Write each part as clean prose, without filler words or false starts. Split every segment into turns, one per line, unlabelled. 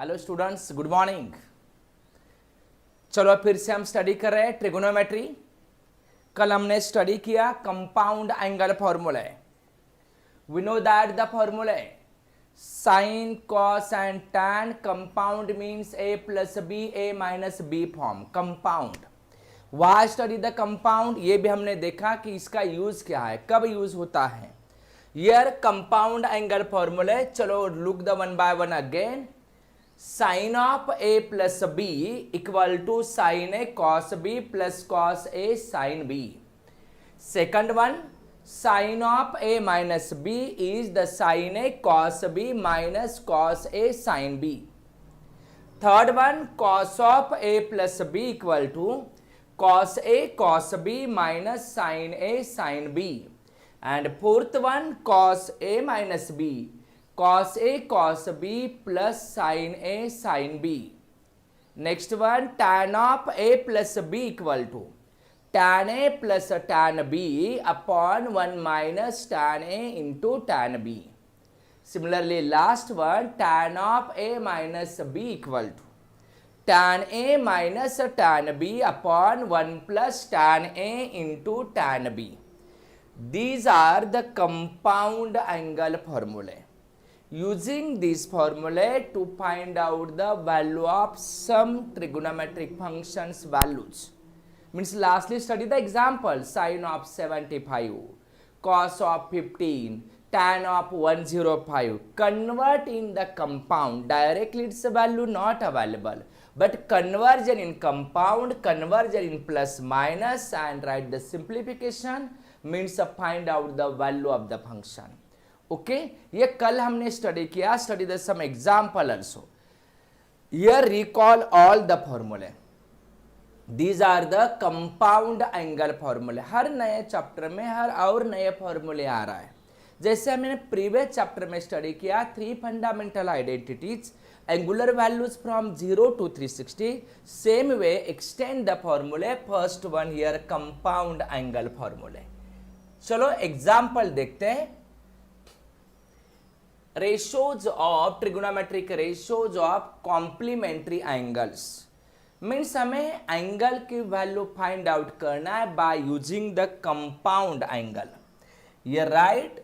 Hello students, good morning. चलो फिर से हम स्टडी कर रहे हैं ट्रिगोनोमेट्री। कल हमने स्टडी किया compound angle formula. We know that the formula sine cos and tan compound means a plus b a minus b form compound. Why study the compound, ये भी हमने देखा कि इसका यूज क्या है, कब यूज होता है। Your compound angle formula. चलो look the one by one again. Sine of a plus B equal to sine A cos B plus cos A sine b. Second one, sine of a minus b is the sine A cos B minus cos A sine b. Third one, cos of a plus B equal to cos A cos B minus sine A sine b. And fourth one, cos A minus b cos a cos b plus sin a sin b. Next one, tan of a plus b equal to tan a plus tan b upon 1 minus tan a into tan b. Similarly, last one, tan of a minus b equal to tan a minus tan b upon 1 plus tan a into tan b. These are the compound angle formulae. Using this formula to find out the value of some trigonometric functions values. Means lastly study the example, sin of 75, cos of 15, tan of 105. Convert in the compound. Directly its value not available, but conversion in compound, conversion in plus minus, and write the simplification means find out the value of the function. Okay ये कल हमने study किया। Study the some example also. Here recall all the फॉर्मूले। These are the compound angle फॉर्मूले। हर नए chapter में हर और नए फॉर्मूले आ रहा है। जैसे हमने प्रीवियस चैप्टर में स्टडी किया 3 fundamental identities, angular values from 0 to 360। Same way extend the फॉर्मूले। First one here compound angle फॉर्मूले। चलो एग्जाम्पल देखते हैं। ratios of trigonometric ratios of complementary angles means हमें एंगल की वैल्यू फाइंड आउट करना है by using the compound angle. ये राइट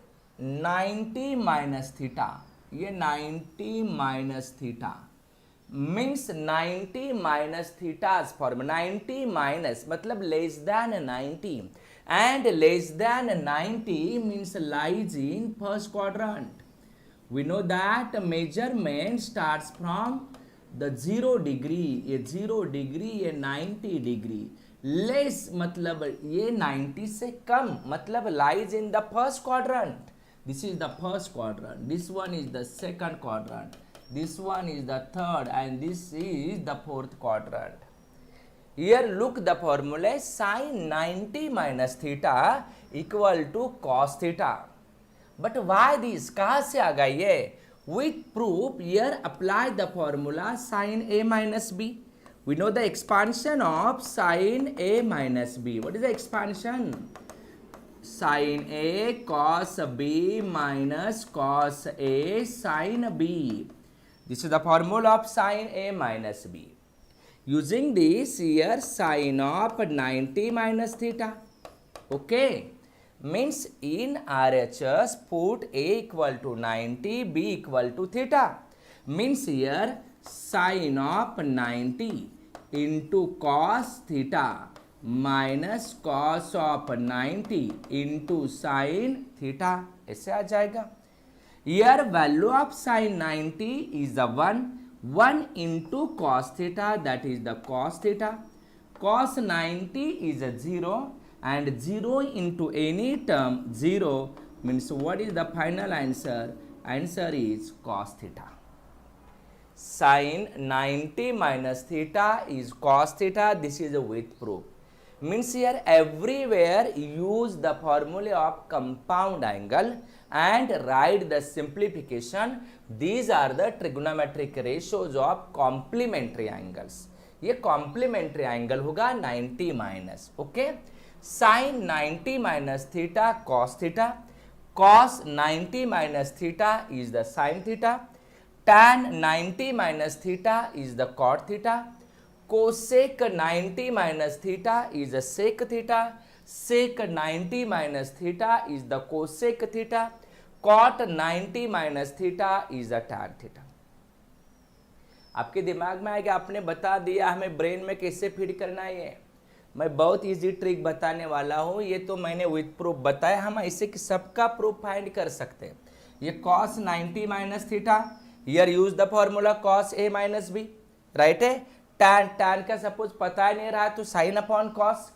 90 माइनस थीटा, ये 90 minus theta means 90 minus theta form 90 minus मतलब less than 90 and less than 90 means lies in first quadrant. We know that measurement starts from the 0 degree, ये 0 degree, ये 90 degree, less मतलब ये 90 से कम मतलब lies in the first quadrant. This is the first quadrant, this one is the second quadrant, this one is the third, and this is the fourth quadrant. Here look the formula, sin 90 minus theta equal to cos theta. But why this, कहाँ से आ गई ये? With proof here apply the formula sine A minus b. We know the expansion of sine A minus b. What is the expansion? Sine A cos B minus cos A sine b. This is the formula of sine A minus b. Using this here sine of 90 minus theta. Okay, means in RHS put A equal to 90, B equal to theta. Means here sin of 90 into cos theta minus cos of 90 into sin theta. ऐसे आ जाएगा। Here value of sin 90 is the 1 into cos theta, that is the cos theta. Cos 90 is a 0. And 0 into any term 0 means what is the final answer? Answer is cos theta. Sin 90 minus theta is cos theta. This is a with proof. Means here everywhere use the formula of compound angle and write the simplification. These are the trigonometric ratios of complementary angles. ये complementary angle होगा 90 minus. Okay. Sin 90 minus theta cos theta, cos 90 minus theta is the sin theta, tan 90 minus theta is the cot theta, cosec 90 minus theta is the sec theta, sec 90 minus theta is the cosec theta, cot 90 minus theta is the tan theta. आपके दिमाग में आएगा, आपने बता दिया हमें brain में कैसे फीड करना है। ये मैं बहुत इजी ट्रिक बताने वाला हूँ, ये तो मैंने विथ प्रूफ बताया, हम ऐसे सबका प्रूफ फाइंड कर सकते हैं। ये cos 90 minus theta, here use the formula cos a minus b, right है। tan का सपोज पता ही नहीं रहा तो sine upon cos,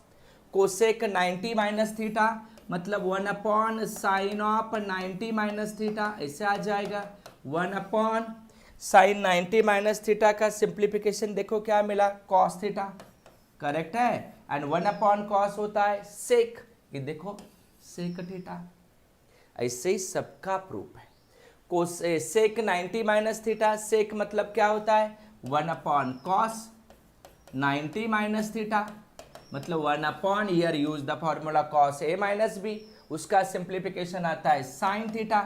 cosec 90 minus theta मतलब 1 upon sine of 90 minus theta, ऐसे आ जाएगा 1 अपॉन साइन 90 माइनस थीटा का सिंप्लीफिकेशन देखो क्या मिला, कॉस थीटा, करेक्ट है। एंड 1 अपॉन कॉस होता है सेक, ये देखो सेक थीटा। ऐसे ही सबका प्रूफ है। कोस सेक 90 माइनस थीटा, सेक मतलब क्या होता है 1 अपॉन कॉस 90 माइनस थीटा मतलब 1 upon, here use the formula cos A minus b, उसका सिंप्लीफिकेशन आता है साइन थीटा,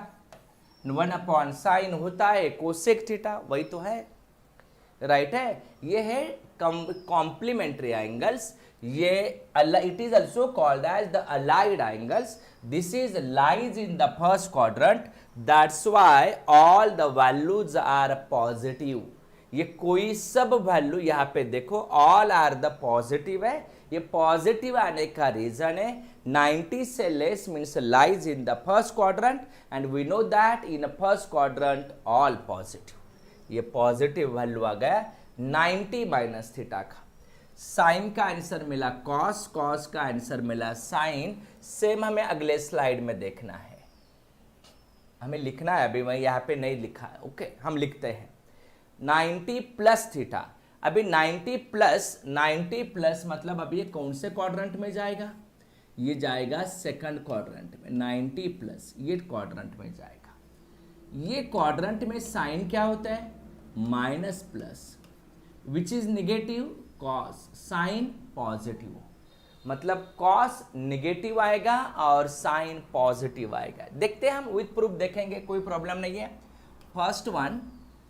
1 अपॉन साइन होता है कोसेक थीटा, वही तो है, राइट है। ये है कॉम्प्लीमेंट्री एंगल्स, ये it is also called as the allied angles. This is lies in the first quadrant, that's why all the values are positive. ये कोई सब वैल्यू यहाँ पे देखो ऑल आर द पॉजिटिव है, ये पॉजिटिव आने का रीजन है 90 से less means lies in the first quadrant and we know that in first quadrant all positive. ये पॉजिटिव वैल्यू आ गया 90 माइनस थीटा का। साइन का आंसर मिला कॉस, कॉस का आंसर मिला साइन। सेम हमें अगले स्लाइड में देखना है, हमें लिखना है, अभी मैं यहाँ पे नहीं लिखा है, ओके हम लिखते हैं 90 प्लस थीटा। अभी 90 प्लस मतलब अभी ये कौन से क्वाड्रेंट में जाएगा, ये जाएगा सेकंड क्वाड्रेंट में। 90 प्लस ये क्वाड्रेंट में जाएगा। ये क्वाड्रेंट में साइन क्या होता है minus plus, which is negative, cos, sine positive, मतलब कॉस निगेटिव आएगा और साइन पॉजिटिव आएगा। देखते हैं हम, विथ प्रूफ देखेंगे, कोई प्रॉब्लम नहीं है। First one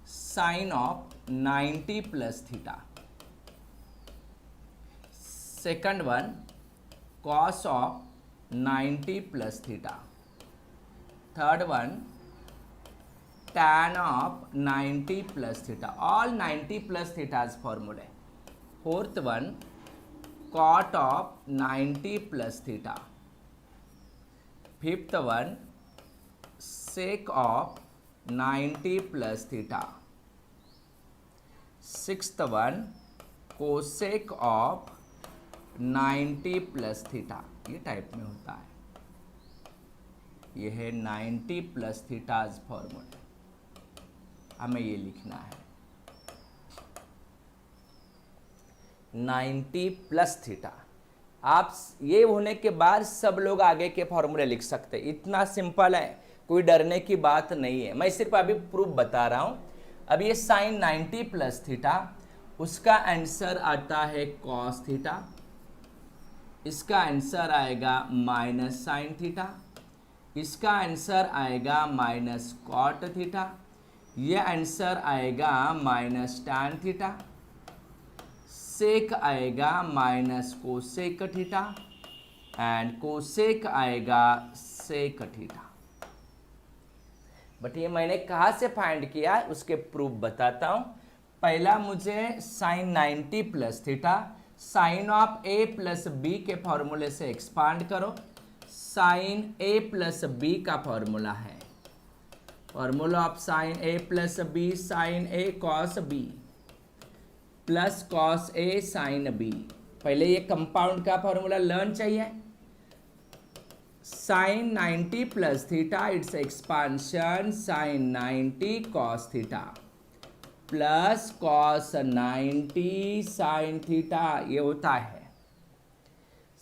sine of 90 plus theta, second one cos of 90 plus theta, third one tan of 90 plus theta, all 90 plus theta's formula, fourth one cot of 90 plus theta, fifth one sec of 90 plus theta, sixth one cosec of 90 plus theta, ये type में होता है। ये है 90 plus theta's formula, हमें ये लिखना है 90 प्लस थीटा। आप ये होने के बाद सब लोग आगे के फॉर्मूले लिख सकते हैं, इतना सिंपल है, कोई डरने की बात नहीं है। मैं सिर्फ अभी प्रूफ बता रहा हूँ। अब ये साइन 90 प्लस थीटा, उसका आंसर आता है कॉस थीटा, इसका आंसर आएगा माइनस साइन थीटा, इसका आंसर आएगा माइनस कॉट थीटा, ये आंसर आएगा माइनस टैन थीटा, सेक आएगा minus cosec theta and cosec आएगा सेक थीटा। बट ये मैंने कहाँ से फाइंड किया उसके प्रूफ बताता हूँ। पहला मुझे sine 90 plus theta sine of A plus b के फॉर्मूले से एक्सपांड करो। साइन ए प्लस बी का फॉर्मूला है, formula of sine a plus b, sine A cos B plus cos A sine b. पहले ये कंपाउंड का फॉर्मूला लर्न चाहिए। Sine 90 plus theta its expansion sine 90 cos theta plus cos 90 sine theta, ये होता है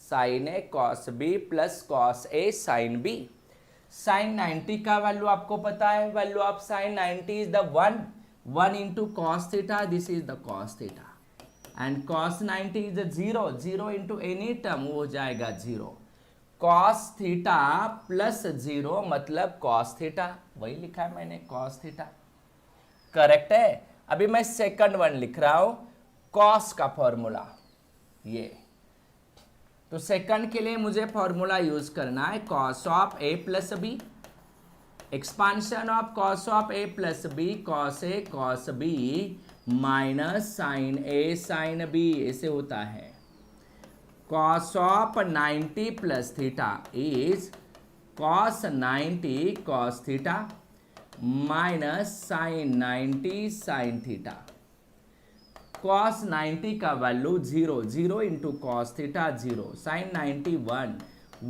sine ए cos B plus cos ए sine B. Sign 90 का value आपको पता है, value of sign 90 is the 1 into cos theta, this is the cos theta and cos 90 is the 0 into any term वो हो जाएगा 0। कॉस थीटा प्लस 0 मतलब cos theta, वही लिखा है मैंने कॉस थीटा। करेक्ट है। अभी मैं सेकंड वन लिख रहा हूं, कॉस का फॉर्मूला ये। तो सेकंड के लिए मुझे फॉर्मूला यूज करना है, cos of A plus B, expansion of cos of A plus B, cos A cos B minus sine A sine B, ऐसे होता है। Cos of 90 plus theta is cos 90 cos theta minus sine 90 sine theta. Cos 90 का value 0, 0 into cos theta 0, sine 90 1,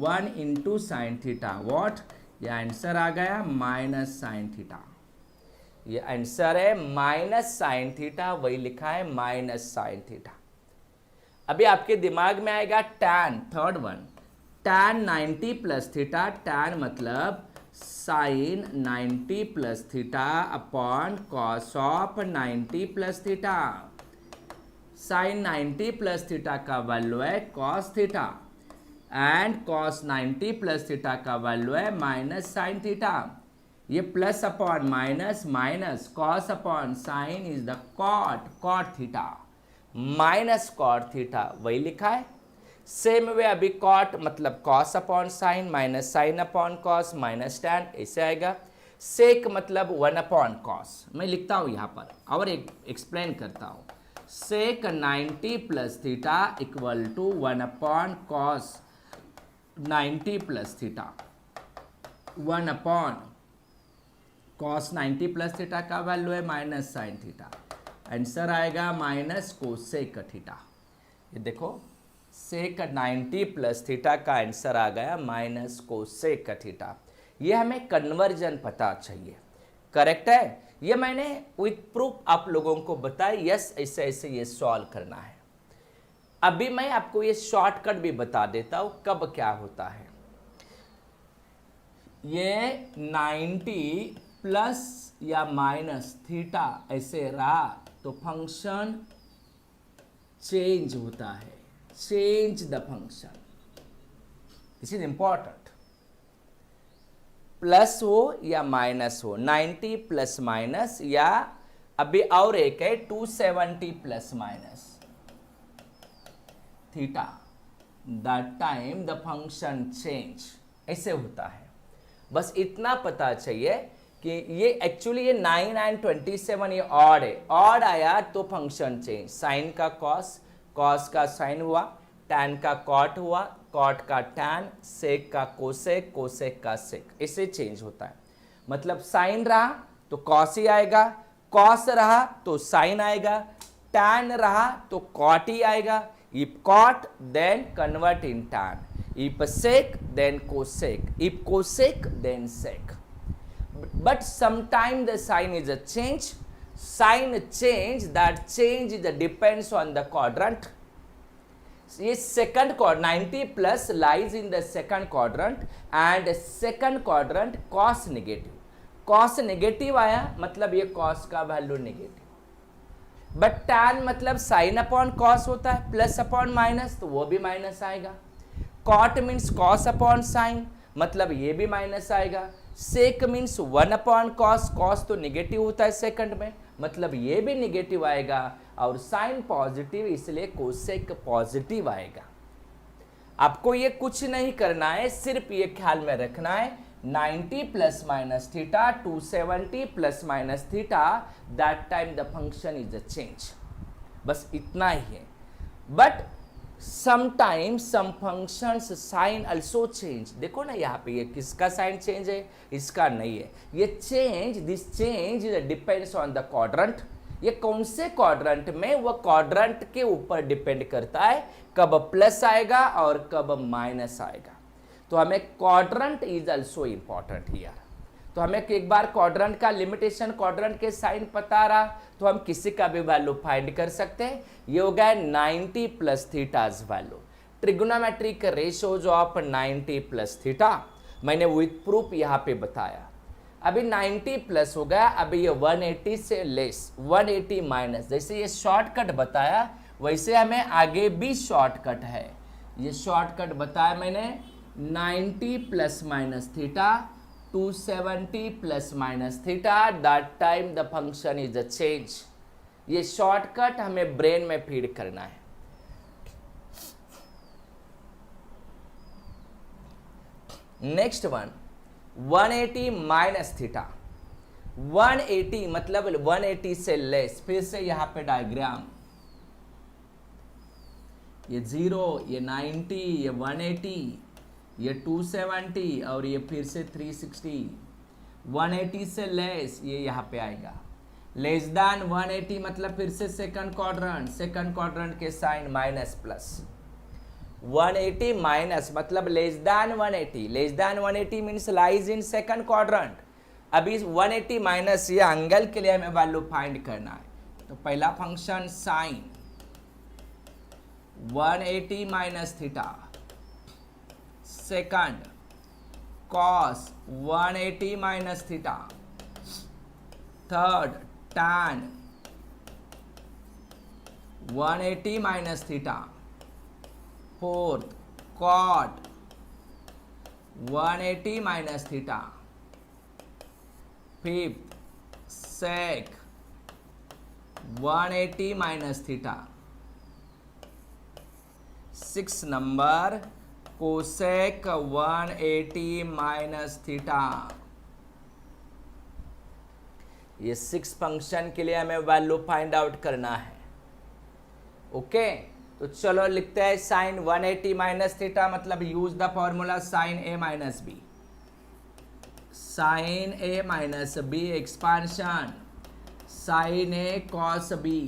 1 into sine theta, what, ये answer आ गया minus sine theta. ये answer है minus sine theta, वही लिखा है माइनस साइन थीटा। अभी आपके दिमाग में आएगा tan, third one, tan 90 plus theta, tan मतलब sine 90 plus theta upon cos of 90 plus theta. Sine 90 plus theta का वैल्यू है cos theta and cos 90 plus theta का वैल्यू है माइनस साइन थीटा। ये plus upon minus, minus cos upon sine is the cot, cot theta minus cot theta, वही लिखा है। Same way अभी cot मतलब cos upon sine minus sign upon cos minus tan, ऐसे आएगा। सेक मतलब 1 अपॉन कॉस, मैं लिखता हूं यहां पर और एक एक्सप्लेन करता हूं। Sec 90 plus theta equal to 1 upon cos 90 plus theta, 1 upon cos 90 plus theta का वैल्यू है माइनस साइन थीटा, आंसर आएगा माइनस कोसेक थीटा। ये देखो सेक 90 प्लस थीटा का आंसर आ गया माइनस कोसेक थीटा। ये हमें कन्वर्जन पता चाहिए, करेक्ट है। ये मैंने विथ प्रूफ आप लोगों को बताया, यस ऐसे ऐसे ये सॉल्व करना है। अभी मैं आपको ये शॉर्टकट भी बता देता हूं कब क्या होता है। ये 90 प्लस या माइनस थीटा ऐसे रहा तो फंक्शन चेंज होता है, change the function, this is important. Plus हो या माइनस हो, 90 प्लस माइनस, या अभी और एक है 270 plus minus theta, that time the function change, ऐसे होता है। बस इतना पता चाहिए कि ये एक्चुअली ये 9 एंड 27 ये ऑड है, ऑड आया तो फंक्शन चेंज, साइन का कॉस, कॉस का साइन हुआ, टैन का कॉट हुआ, कॉट का टैन, सेक का कोसेक, कोसेक का सेक, इससे चेंज होता है। मतलब साइन रहा तो कॉस ही आएगा, कॉस रहा तो साइन आएगा, टैन रहा तो कॉट ही आएगा। If cot then convert in tan, if sec then cosec, if cosec then sec. But sometimes the sign is a change, sign change, that change is depends on the quadrant. ये second quadrant 90 plus lies in the second quadrant and second quadrant cos negative, cos negative आया मतलब ये cos का value negative. But tan मतलब sin upon cos होता है, plus upon minus तो वो भी माइनस आएगा। cot means cos upon sin मतलब ये भी माइनस आएगा। सेक मीन्स 1 अपॉन कॉस, कॉस तो निगेटिव होता है सेकंड में मतलब ये भी निगेटिव आएगा, और साइन पॉजिटिव इसलिए कोसेक पॉजिटिव आएगा। आपको ये कुछ नहीं करना है, सिर्फ ये ख्याल में रखना है 90 plus minus theta, 270 plus minus theta, that time the function is a change, बस इतना ही है। But sometimes some functions sign also change, देखो ना यहाँ पे ये किसका साइन चेंज है, इसका नहीं है। ये change, this change depends on the quadrant, ये कौन से क्वाड्रेंट में, वो क्वाड्रेंट के ऊपर डिपेंड करता है कब प्लस आएगा और कब माइनस आएगा। तो हमें quadrant is also important here. तो हमें एक बार क्वाड्रेंट का लिमिटेशन, क्वाड्रेंट के साइन पता रहा तो हम किसी का भी वैल्यू फाइंड कर सकते हैं। ये हो गया 90 plus theta's value, trigonometric ratios of 90 plus theta, मैंने विथ प्रूफ यहाँ पे बताया। अभी 90 प्लस हो गया, अभी ये 180 से लेस, 180 माइनस, जैसे ये शॉर्टकट बताया वैसे हमें आगे भी शॉर्टकट है। ये शॉर्टकट बताया मैंने 90 plus minus theta 270 plus minus theta, that time the function is a change. ये शॉर्टकट हमें ब्रेन में फीड करना है। Next one 180 minus theta. 180 मतलब 180 से लेस। फिर से यहां पे डायग्राम, ये 0, ये 90, ये 180, ये 270 और ये फिर से 360। 180 से लेस ये यहां पे आएगा। लेस देन 180 मतलब फिर से सेकंड क्वाड्रेंट, सेकंड क्वाड्रेंट के साइन माइनस प्लस। 180 माइनस मतलब less then 180, less than 180 means lies in second quadrant. अभी 180 माइनस ये एंगल के लिए हमें वैल्यू फाइंड करना है। तो पहला function sine 180 minus theta, second cos 180 minus theta, third tan 180 minus theta, fourth cot 180 minus theta, fifth sec 180 minus theta, six number cosec 180 minus theta. ये 6 फंक्शन के लिए हमें वैल्यू फाइंड आउट करना है। ओके तो चलो लिखते हैं साइन 180 माइनस थीटा मतलब use the formula sine A minus B. Sine A minus B expansion sine A cos B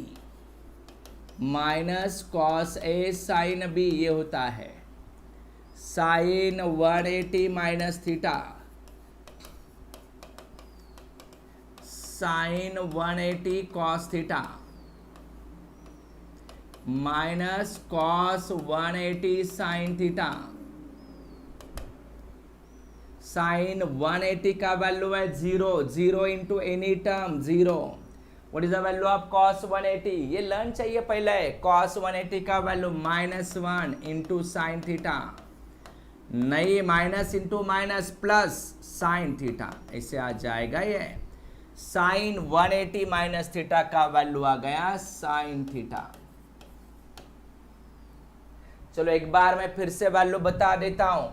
minus cos A sine B, ये होता है sine 180 minus theta sine 180 cos theta minus cos 180 sine theta. Sine 180 का value है 0, 0 into any term 0। What is the value of cos 180? ये learn चाहिए पहले। Cos 180 का value -1 into sine theta, नहीं minus into minus plus sine theta, ऐसे आ जाएगा। ये साइन 180 माइनस थीटा का वैल्यू आ गया साइन थीटा। चलो एक बार मैं फिर से वैल्यू बता देता हूं।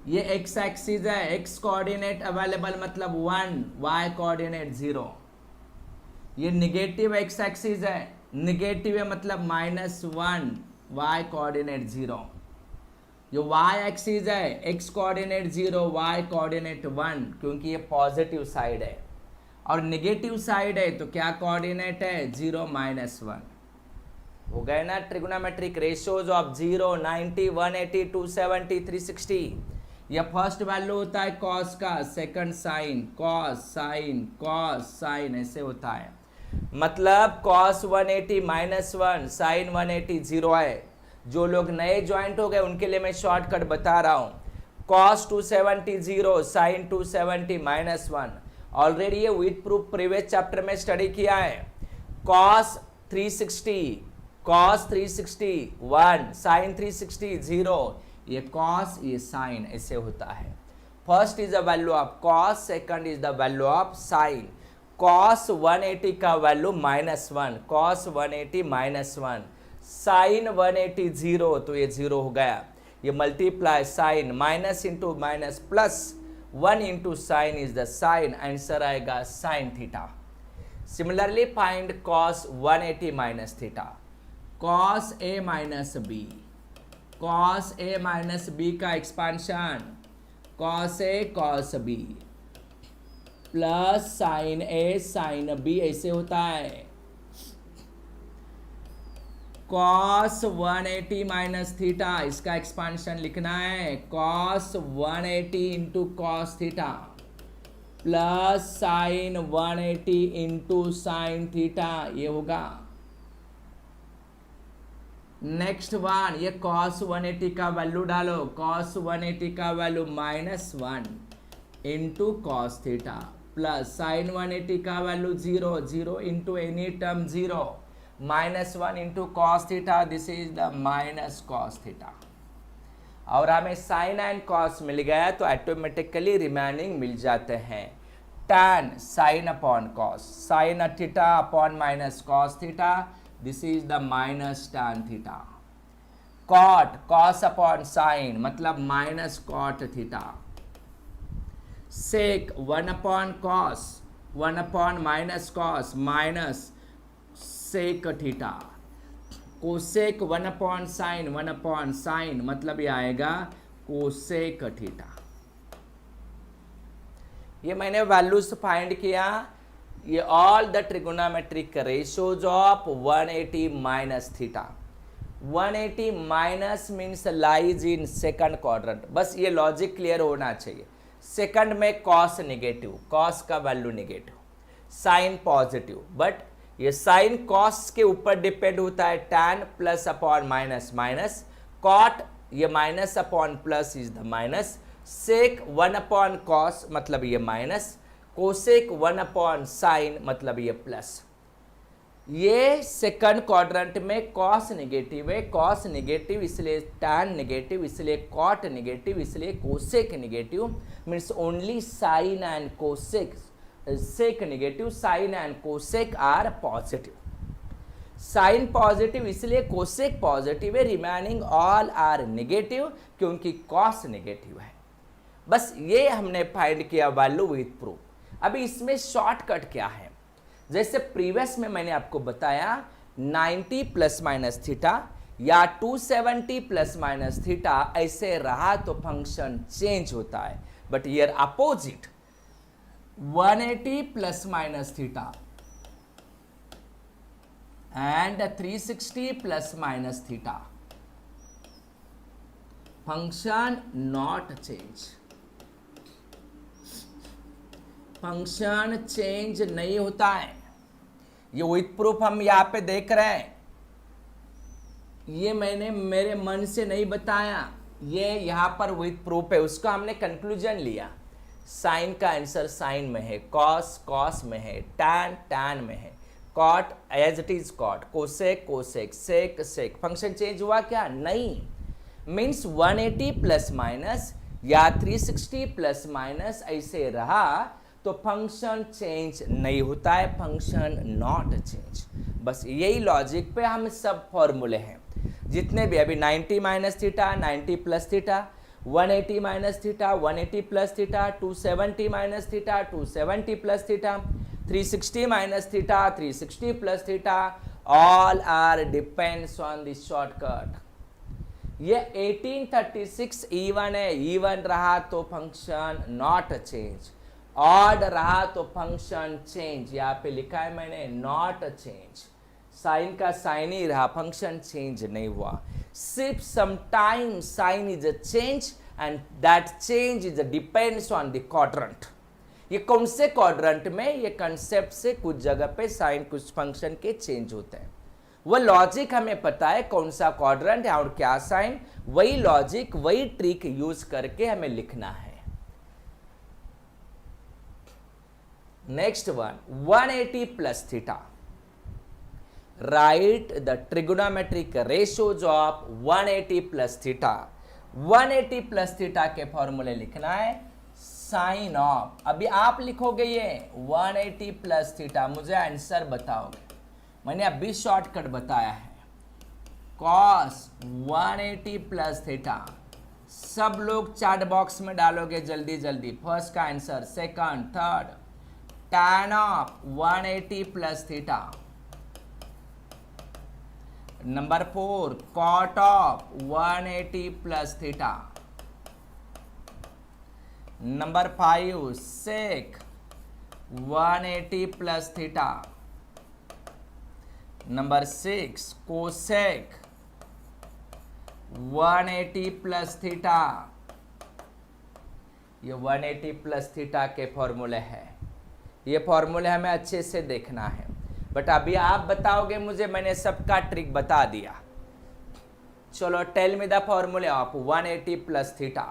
ये एक्स एक्सिस है, एक्स कोऑर्डिनेट अवेलेबल मतलब 1, वाई कोऑर्डिनेट 0। ये निगेटिव एक्स एक्सिस है, निगेटिव है मतलब -1, वाई कोऑर्डिनेट 0। जो वाई एक्सिस है, एक्स कोऑर्डिनेट 0, वाई कोऑर्डिनेट 1, क्योंकि ये पॉजिटिव साइड है। और निगेटिव साइड है तो क्या कोऑर्डिनेट है? 0, -1। हो गए ना ट्रिगोनोमेट्रिक रेशियोज ऑफ 0, 90, 180, 270, 360। यह फर्स्ट वैल्यू होता है कॉस का, second sine, cos sine, cos sine, ऐसे होता है। मतलब कॉस 180 -1, साइन 180 0 है। जो लोग नए ज्वाइंट हो गए उनके लिए मैं शॉर्टकट बता रहा हूँ। Cos 270 0, sine 270 -1। ऑलरेडी ये विथ प्रूफ प्रीवियस चैप्टर में स्टडी किया है। Cos 360 1, sine 360 0। ये कॉस ये साइन ऐसे होता है। First is the value of cos, second is the value of sine. Cos 180 का वैल्यू -1, कॉस 180 -1, साइन 180 0, तो ये 0 हो गया। ये multiply sine minus into minus plus 1 into sine is the sine, answer आएगा sine theta. Similarly find cos 180 minus theta. Cos ए minus B, cos ए minus B का expansion cos ए cos B plus sine ए sine B, ऐसे होता है। Cos 180 minus theta, इसका expansion लिखना है cos 180 into cos theta plus sine 180 into sine theta, ये होगा। Next one, ये cos 180 का वैल्यू डालो। cos 180 का value -1 into cos theta plus sine 180 का value 0, 0 into any term 0, -1 into cos theta, this is the minus cos theta. और हमें sign and cos मिल गया तो ऑटोमेटिकली रिमेनिंग मिल जाते हैं tan sine upon cos, sine theta upon minus cos theta, this is the minus tan theta. Cot cos upon sine मतलब minus cot theta. Sec 1 upon cos 1 upon minus cos minus sec theta. Cosec 1 upon sine 1 upon sine मतलब ये आएगा cosec theta. ये मैंने values find किया। ये all the trigonometric ratios of 180 minus theta. 180 minus means lies in second quadrant. बस ये logic clear होना चाहिए। सेकंड में कॉस नेगेटिव, कॉस का value negative, sine positive, but ये साइन कॉस के ऊपर डिपेंड होता है। tan plus upon minus minus, cot ये minus upon plus is the minus, sec 1 upon cos मतलब ये माइनस, कोसेक 1 अपॉन साइन मतलब ये प्लस। ये सेकंड क्वाड्रेंट में कॉस नेगेटिव है, कॉस नेगेटिव इसलिए tan नेगेटिव, इसलिए कॉट नेगेटिव, इसलिए cosec negative, means only sine and cosec, sec negative, sine and cosec are positive. Sine positive इसलिए cosec positive है, रिमेनिंग ऑल आर नेगेटिव क्योंकि cos negative है। बस ये हमने फाइंड किया वैल्यू विथ प्रूफ। अभी इसमें शॉर्टकट क्या है? जैसे प्रीवियस में मैंने आपको बताया 90 प्लस माइनस थीटा या 270 प्लस माइनस थीटा ऐसे रहा तो फंक्शन चेंज होता है, but here opposite 180 plus minus theta and 360 plus minus theta, function not change, function change नहीं होता है। ये विथ प्रूफ हम यहां पे देख रहे हैं। ये मैंने मेरे मन से नहीं बताया, ये यहां पर विथ प्रूफ है, उसका हमने कंक्लूजन लिया। साइन का आंसर साइन में है, कॉस कॉस में है, tan tan में है, cot as it is cot, cosec cosec, sec sec. Function change हुआ क्या? नहीं। मीन्स 180 प्लस माइनस या 360 प्लस माइनस ऐसे रहा तो फंक्शन चेंज नहीं होता है, फंक्शन नॉट चेंज। बस यही लॉजिक पे हम सब फॉर्मूले हैं जितने भी, अभी 90 minus theta, 90 plus theta, 180 minus theta, 180 plus theta, 270 minus theta, 270 plus theta, 360 minus theta, 360 plus theta, all are depends on this shortcut. ये 1836 इवन है, इवन रहा तो फंक्शन नॉट चेंज, ऑड रहा तो फंक्शन चेंज। यहाँ पे लिखा है मैंने नॉट चेंज, साइन का साइन ही रहा, फंक्शन चेंज नहीं हुआ। सिर्फ sometime sign is a change and that change is depends on the quadrant. ये कौन से क्वाड्रेंट में, ये कंसेप्ट से कुछ जगह पे साइन कुछ फंक्शन के चेंज होते हैं। वो लॉजिक हमें पता है कौन सा क्वाड्रेंट है और क्या साइन, वही लॉजिक वही ट्रिक यूज करके हमें लिखना है। Next one 180 plus theta, right the trigonometric ratios of 180 plus theta. 180 plus theta के फॉर्मूले लिखना है साइन ऑफ, अभी आप लिखोगे ये 180 प्लस थीटा, मुझे आंसर बताओगे। मैंने अभी शॉर्टकट बताया है, कॉस 180 प्लस थीटा। सब लोग चैट बॉक्स में डालोगे जल्दी जल्दी, फर्स्ट का answer, second, third. tan of 180 plus theta. Number 4 cot of 180 plus theta. Number 5 sec 180 plus theta. Number 6 cosec 180 plus theta. ये 180 प्लस थीटा के फॉर्मूले है, ये फॉर्मूले हमें अच्छे से देखना है। बट अभी आप बताओगे मुझे, मैंने सबका ट्रिक बता दिया। चलो टेल मी द फॉर्मूले ऑफ 180 प्लस थीटा।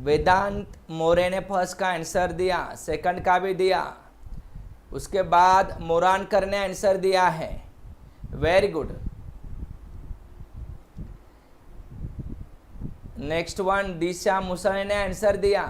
वेदांत मोरे ने फर्स्ट का आंसर दिया, सेकंड का भी दिया, उसके बाद मोरानकर ने आंसर दिया है। Very good. नेक्स्ट वन दिशा मुसले ने आंसर दिया।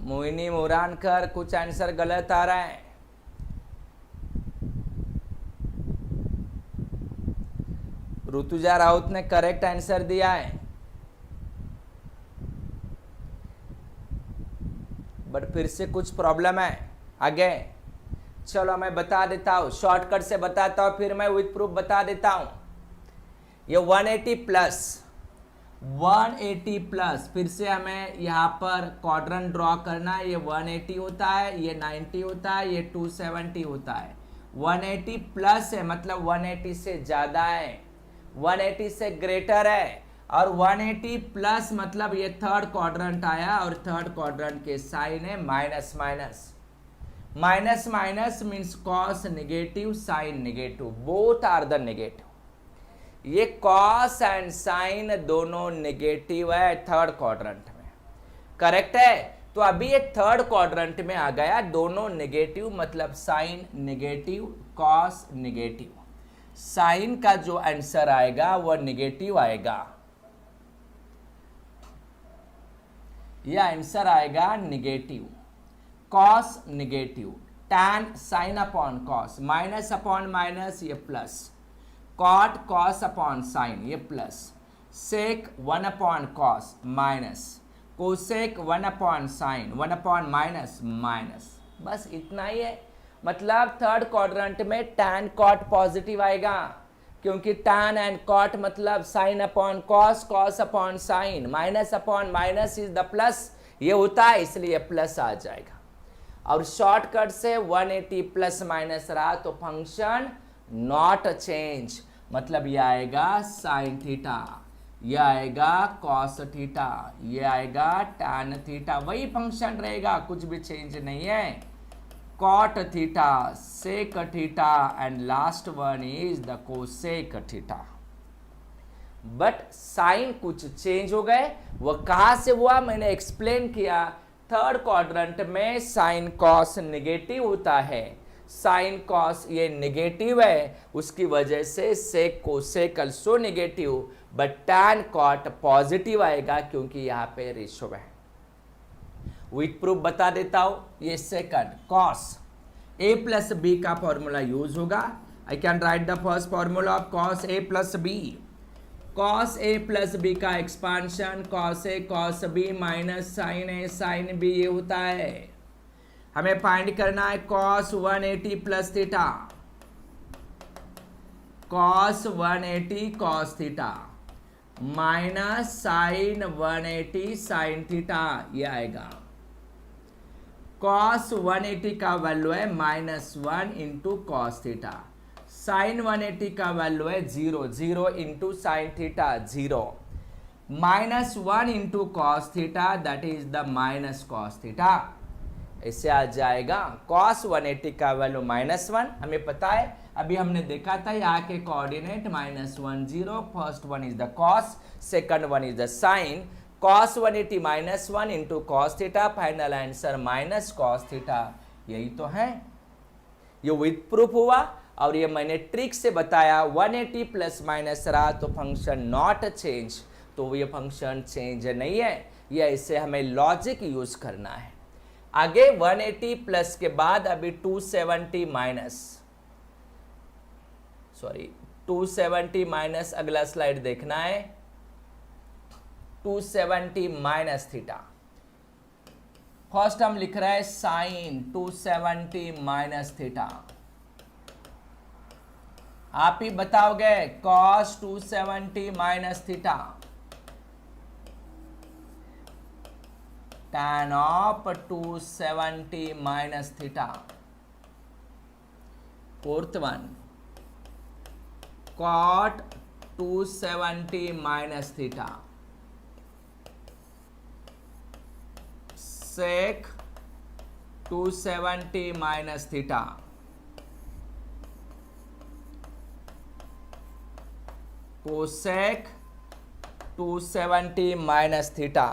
मोहिनी मोरानकर कुछ आंसर गलत आ रहा है। ऋतुजा राउत ने करेक्ट आंसर दिया है, बट फिर से कुछ प्रॉब्लम है आगे। चलो मैं बता देता हूं, शॉर्टकट से बताता हूं, फिर मैं विथ प्रूफ बता देता हूं। ये 180 प्लस फिर से हमें यहाँ पर क्वाड्रेंट ड्रॉ करना है। ये 180 होता है, ये 90 होता है, ये 270 होता है। 180 प्लस है मतलब 180 से ज़्यादा है, 180 से ग्रेटर है, और 180 प्लस मतलब ये थर्ड क्वाड्रेंट आया, और थर्ड क्वाड्रेंट के साइन है minus minus. Minus minus means cos negative, sine negative, both are the negative. ये कॉस एंड साइन दोनों नेगेटिव है थर्ड क्वाड्रेंट में, करेक्ट है। तो अभी ये थर्ड क्वाड्रेंट में आ गया, दोनों नेगेटिव मतलब sine negative, cos negative. Sine का जो आंसर आएगा वह नेगेटिव आएगा, यह आंसर आएगा negative. Cos negative, tan sine upon cos, minus upon minus ये plus, cot cos upon sine ये plus, sec 1 upon cos minus, cosec 1 upon sine 1 upon minus minus. बस इतना ही है। मतलब थर्ड क्वाड्रेंट में टैन कॉट पॉजिटिव आएगा, क्योंकि टैन एंड कॉट मतलब sine upon cos, cos upon sine, minus upon minus is the plus, ये होता है, इसलिए प्लस आ जाएगा। और शॉर्टकट से 180 प्लस माइनस रहा तो फंक्शन नॉट चेंज, मतलब ये आएगा साइन थीटा, ये आएगा कॉस थीटा, ये आएगा टैन थीटा, वही फंक्शन रहेगा, कुछ भी चेंज नहीं है। Cot theta, sec theta and last one is the cosec theta. But sign कुछ चेंज हो गए, वह कहां से हुआ मैंने एक्सप्लेन किया। थर्ड क्वाड्रेंट में साइन कॉस नेगेटिव होता है, साइन कॉस ये नेगेटिव है, उसकी वजह से sec cosec also negative, but tan cot positive आएगा क्योंकि यहाँ पे रेशो है। विथ प्रूफ बता देता हूं। ये second cos A plus B का फॉर्मूला यूज होगा। I can write the first formula of cos A plus B. Cos A plus B का एक्सपांशन कॉस ए कॉस बी माइनस साइन ए sine B ये होता है। हमें फाइंड करना है cos 180 plus theta, cos 180 cos theta minus sine 180 sine theta, ये आएगा। Cos 180 का वैल्यू है -1 इंटू कॉस थीटा, साइन 180 का वैल्यू है 0, 0 into sine theta 0, -1 into cos theta that is the minus cos theta. इससे आ जाएगा कॉस 180 का वैल्यू -1, हमें पता है, अभी हमने देखा था यहाँ के coordinate -1 0, first one is the cos, second one is the sine, cos 180 -1 into cos theta, final answer minus cos theta, यही तो है। ये विथ प्रूफ हुआ, और ये मैंने ट्रिक से बताया 180 प्लस माइनस रहा तो फंक्शन नॉट चेंज, तो ये फंक्शन चेंज नहीं है, ये ऐसे हमें लॉजिक यूज करना है। आगे 180 प्लस के बाद अभी 270 माइनस अगला स्लाइड देखना है। 270 माइनस थीटा, फर्स्ट हम लिख रहे हैं साइन 270 माइनस थीटा, आप ही बताओगे cos 270 minus theta, tan of 270 minus theta, fourth one cot 270 minus theta, sec 270 minus theta, cosec 270 minus theta.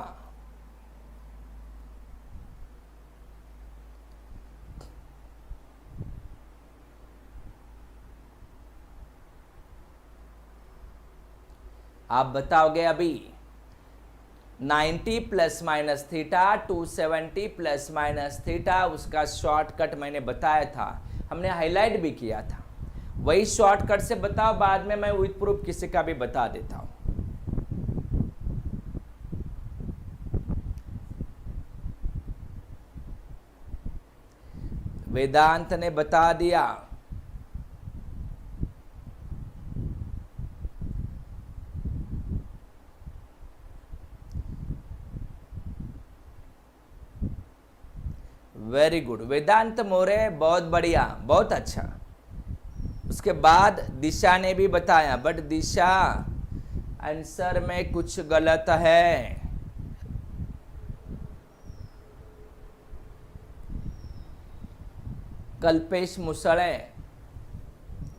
आप बताओगे अभी 90 plus minus theta, 270 plus minus theta, उसका शॉर्टकट मैंने बताया था, हमने हाईलाइट भी किया था। वही शॉर्टकट से बताओ, बाद में मैं विद प्रूफ किसी का भी बता देता हूं। वेदांत ने बता दिया। वेरी गुड वेदांत मोरे, बहुत बढ़िया, बहुत अच्छा। उसके बाद दिशा ने भी बताया, बट दिशा आंसर में कुछ गलत है। कल्पेश मुसले,